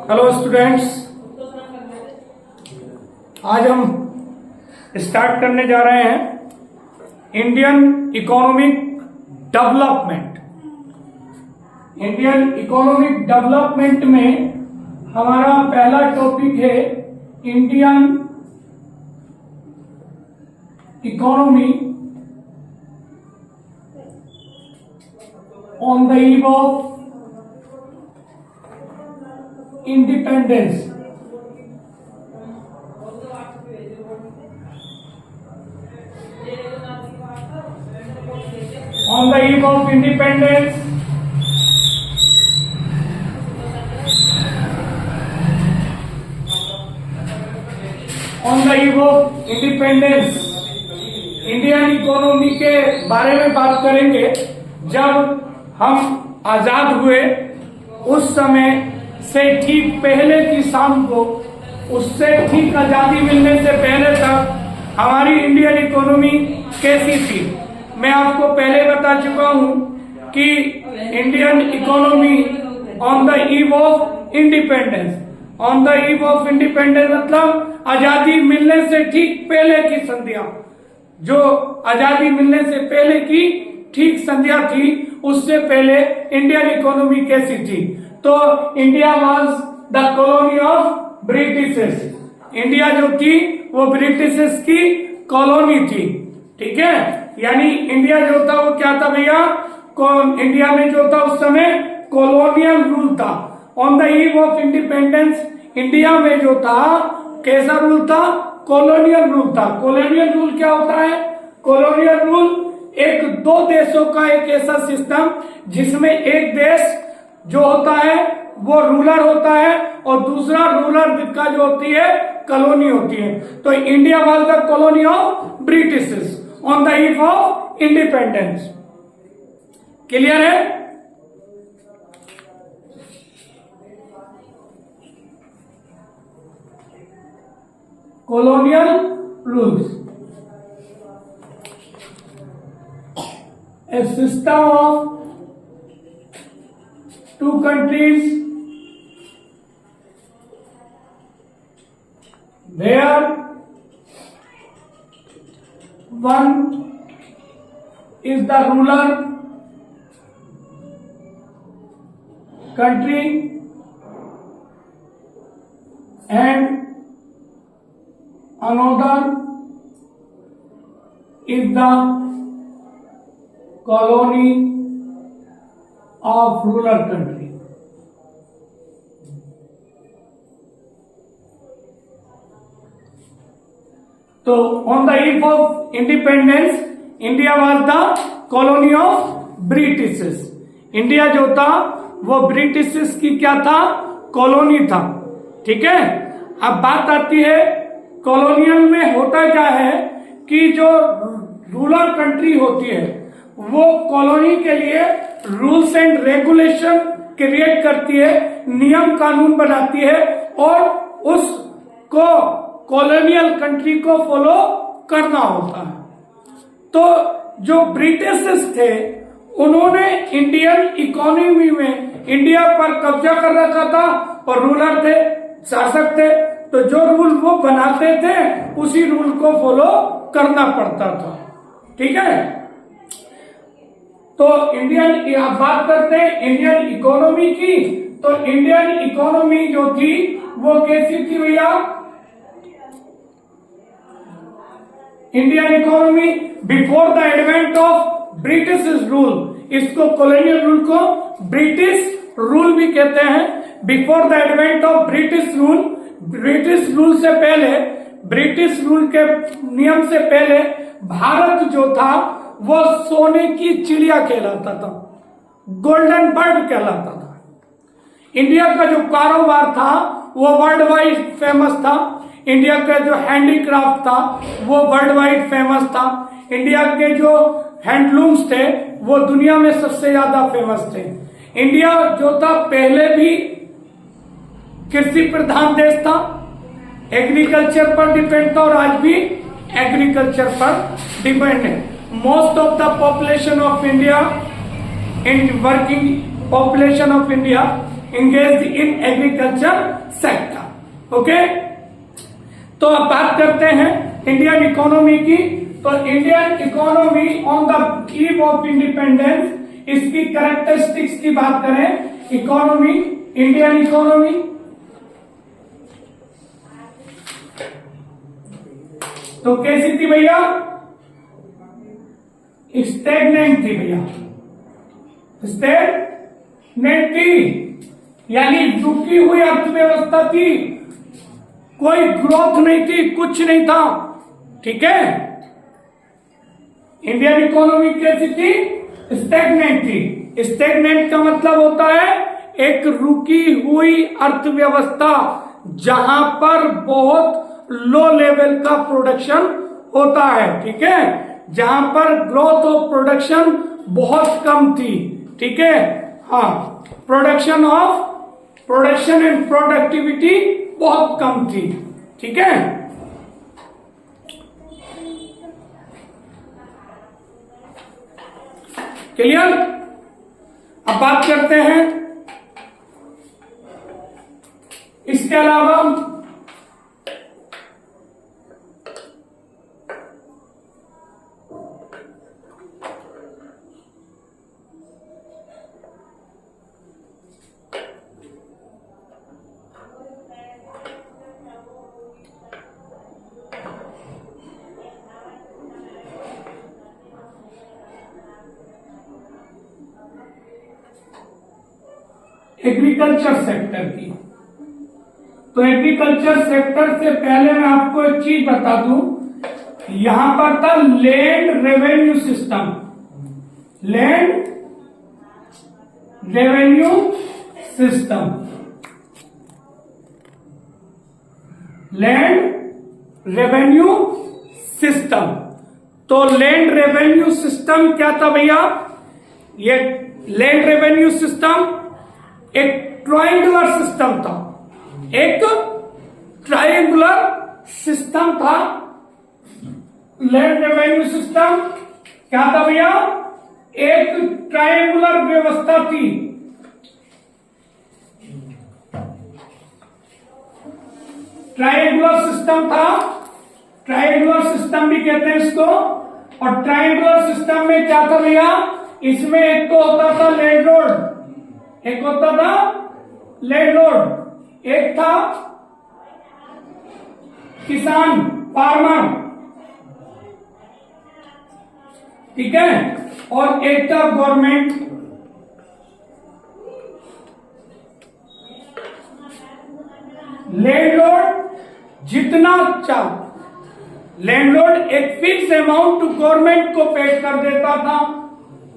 Hello students, आज हम start करने जा रहे हैं Indian economic development. Indian economic development में हमारा पहला टॉपिक है Indian economy on the eve of independence। On the eve of independence, Indian economy के बारे में बात करेंगे। जब हम आजाद हुए उस समय से ठीक पहले की शाम को, उससे ठीक आजादी मिलने से पहले तक हमारी इंडियन इकोनॉमी कैसी थी, मैं आपको पहले बता चुका हूं कि Indian economy on the eve of independence, on the eve of independence मतलब आजादी मिलने से ठीक पहले की संध्या, जो आजादी मिलने से पहले की ठीक संध्या थी, उससे पहले इंडियन इकोनॉमी कैसी थी। तो India was the colony of Britishers. India जो थी वो ब्रिटिशर्स की कॉलोनी थी, ठीक है। यानी इंडिया जो था वो क्या था भैया, इंडिया में जो था उस समय कॉलोनियल रूल था। On the eve of independence India में जो था कैसा रूल था, कॉलोनियल रूल था। कॉलोनियल रूल क्या होता है, कॉलोनियल रूल एक दो देशों का एक ऐसा सिस्टम जिसमें एक देश जो होता है वो रूलर होता है और दूसरा रूलर का जो होती है कॉलोनी होती है। तो India was the colony of Britishers on the eve of independence. Clear है। Colonial rules, a system of two countries where one is the ruler country and another is the colony of ruler country। तो on the eve of independence India was the colony of Britishers. India जो था वो Britishers की क्या था, colony था, ठीक है। अब बात आती है कॉलोनियल में होता क्या है कि जो रूलर कंट्री होती है वो कॉलोनी के लिए रूल्स एंड रेगुलेशन क्रिएट करती है, नियम कानून बनाती है और उसको कॉलोनियल कंट्री को फॉलो करना होता है। तो जो ब्रिटिशर्स थे उन्होंने इंडियन इकोनॉमी में इंडिया पर कब्जा कर रखा था और रूलर थे, शासक थे, तो जो रूल वो बनाते थे उसी रूल को फॉलो करना पड़ता था, ठीक है। तो इंडियन, आप बात करते हैं इंडियन इकोनॉमी की, तो इंडियन इकोनॉमी जो थी वो कैसी थी भैया, Indian economy before the advent of British rule, इसको कॉलोनियल रूल को ब्रिटिश रूल भी कहते हैं। Before the advent of British rule, British rule से पहले, ब्रिटिश रूल के नियम से पहले भारत जो था वो सोने की चिड़िया कहलाता था, गोल्डन बर्ड कहलाता था। इंडिया का जो कारोबार था वो वर्ल्ड वाइड फेमस था। इंडिया का जो हैंडीक्राफ्ट था वो वर्ल्ड वाइड फेमस था। इंडिया के जो हैंडलूम्स थे वो दुनिया में सबसे ज्यादा फेमस थे। इंडिया जो था पहले भी कृषि प्रधान देश था, एग्रीकल्चर पर डिपेंड था और आज भी एग्रीकल्चर पर डिपेंड है। Most of the population of India, in working population of India engaged in agriculture sector. Okay, तो अब बात करते हैं इंडियन इकोनॉमी की। तो Indian economy on the eve of independence, इसकी कैरेक्टरिस्टिक्स की बात करें, इकोनॉमी, इंडियन इकोनॉमी तो कैसी थी भैया? स्टैग्नेंट थी भैया, स्टैग्नेंट थी, यानी रुकी हुई अर्थव्यवस्था थी, कोई ग्रोथ नहीं थी, कुछ नहीं था। ठीक है, इंडियन इकोनॉमी कैसी थी? स्टैग्नेंट थी। स्टैग्नेंट का मतलब होता है एक रुकी हुई अर्थव्यवस्था, जहां पर बहुत लो लेवल का प्रोडक्शन होता है। ठीक है, जहां पर ग्रोथ ऑफ प्रोडक्शन बहुत कम थी। ठीक है, हाँ, प्रोडक्शन एंड प्रोडक्टिविटी बहुत कम थी। ठीक है, क्लियर? अब बात करते हैं इसके अलावा एग्रीकल्चर सेक्टर की। तो एग्रीकल्चर सेक्टर से पहले मैं आपको एक चीज बता दूं, यहां पर था land revenue system, land revenue system, land revenue system. तो लैंड रेवेन्यू सिस्टम क्या था भैया? ये लैंड रेवेन्यू सिस्टम एक ट्रायंगुलर सिस्टम था, एक ट्रायंगुलर सिस्टम था। लैंड रेवेन्यू सिस्टम क्या था भैया? एक ट्रायंगुलर व्यवस्था थी। ट्रायंगुलर सिस्टम था, ट्रायंगुलर सिस्टम भी कहते हैं इसको। और ट्रायंगुलर सिस्टम में क्या था भैया? इसमें एक तो होता था लैंड रोड, एक होता था लैंड रोड, एक था किसान, फार्मर। ठीक है, और एक था गवर्नमेंट। लैंडलॉर्ड जितना चाहो, लैंडलॉर्ड एक फिक्स अमाउंट गवर्नमेंट को पे कर देता था।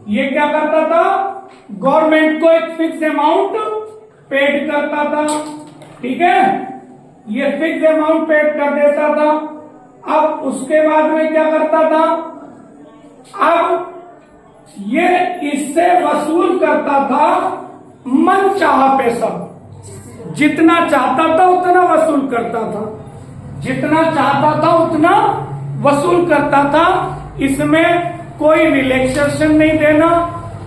ये क्या करता था? गवर्नमेंट को एक फिक्स अमाउंट पेड करता था। ठीक है, ये फिक्स अमाउंट पेड कर देता था। अब उसके बाद में क्या करता था? अब ये इससे वसूल करता था मनचाहा पैसा, जितना चाहता था उतना वसूल करता था, जितना चाहता था उतना वसूल करता था। इसमें कोई रिलैक्सेशन नहीं देना,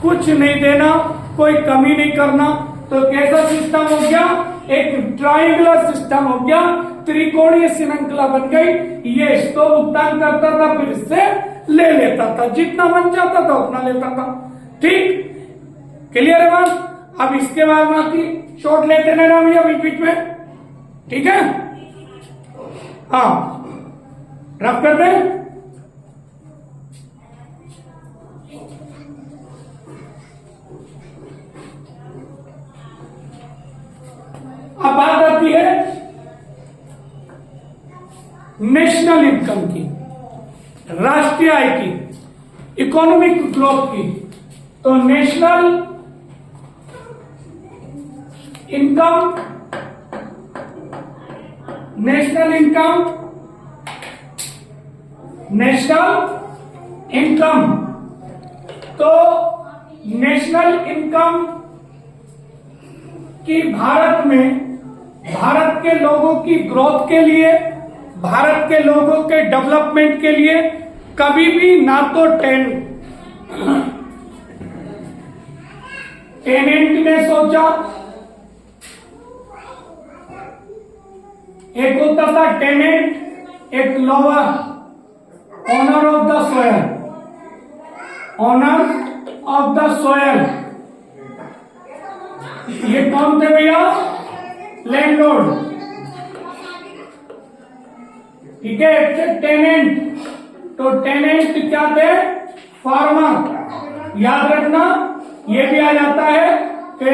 कुछ नहीं देना, कोई कमी नहीं करना। तो कैसा सिस्टम हो गया? एक ट्रायंगुलर सिस्टम हो गया, त्रिकोणीय श्रृंखला बन गई। ये इसको भुगतान करता था, फिर इससे ले लेता था, जितना मन चाहता था उतना लेता था। ठीक, क्लियर है बात? अब इसके बाद बाकी शॉर्ट लेते रहना भैया बीच बीच में। ठीक है, हाँ, रफ कर दें। अब बात आती है नेशनल इनकम की, राष्ट्रीय आय की, इकोनॉमिक ग्रोथ की। तो national income, national income, national income. तो नेशनल इनकम की भारत में, भारत के लोगों की ग्रोथ के लिए, भारत के लोगों के डेवलपमेंट के लिए कभी भी ना तो टेनेंट ने सोचा, एक होता था टेनेंट, एक lower, owner of the soil, owner of the soil. ये कौन थे भैया? लैंडलॉर्ड। ठीक है, टेनेंट, तो टेनेंट क्या थे? फार्मर। याद रखना, ये भी आ जाता है कि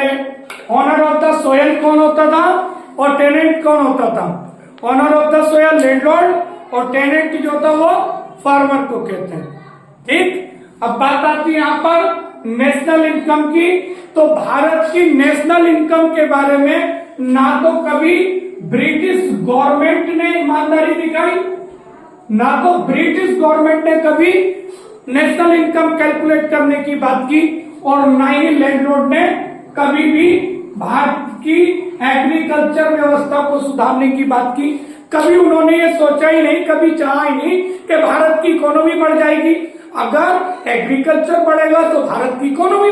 ऑनर ऑफ द सोयल कौन होता था और टेनेंट कौन होता था। Owner of the soil landlord, और टेनेंट जो था वो फार्मर को कहते हैं। ठीक, अब बात आती है यहां पर नेशनल इनकम की। तो भारत की नेशनल इनकम के बारे में ना तो कभी ब्रिटिश गवर्नमेंट ने ईमानदारी दिखाई, ना तो ब्रिटिश गवर्नमेंट ने कभी नेशनल इनकम कैलकुलेट करने की बात की, और ना ही लैंडलॉर्ड ने कभी भी भारत की एग्रीकल्चर व्यवस्था को सुधारने की बात की। कभी उन्होंने ये सोचा ही नहीं, कभी चाहा ही नहीं कि भारत की इकोनॉमी बढ़ जाएगी। अगर एग्रीकल्चर बढ़ेगा तो भारत की इकोनॉमी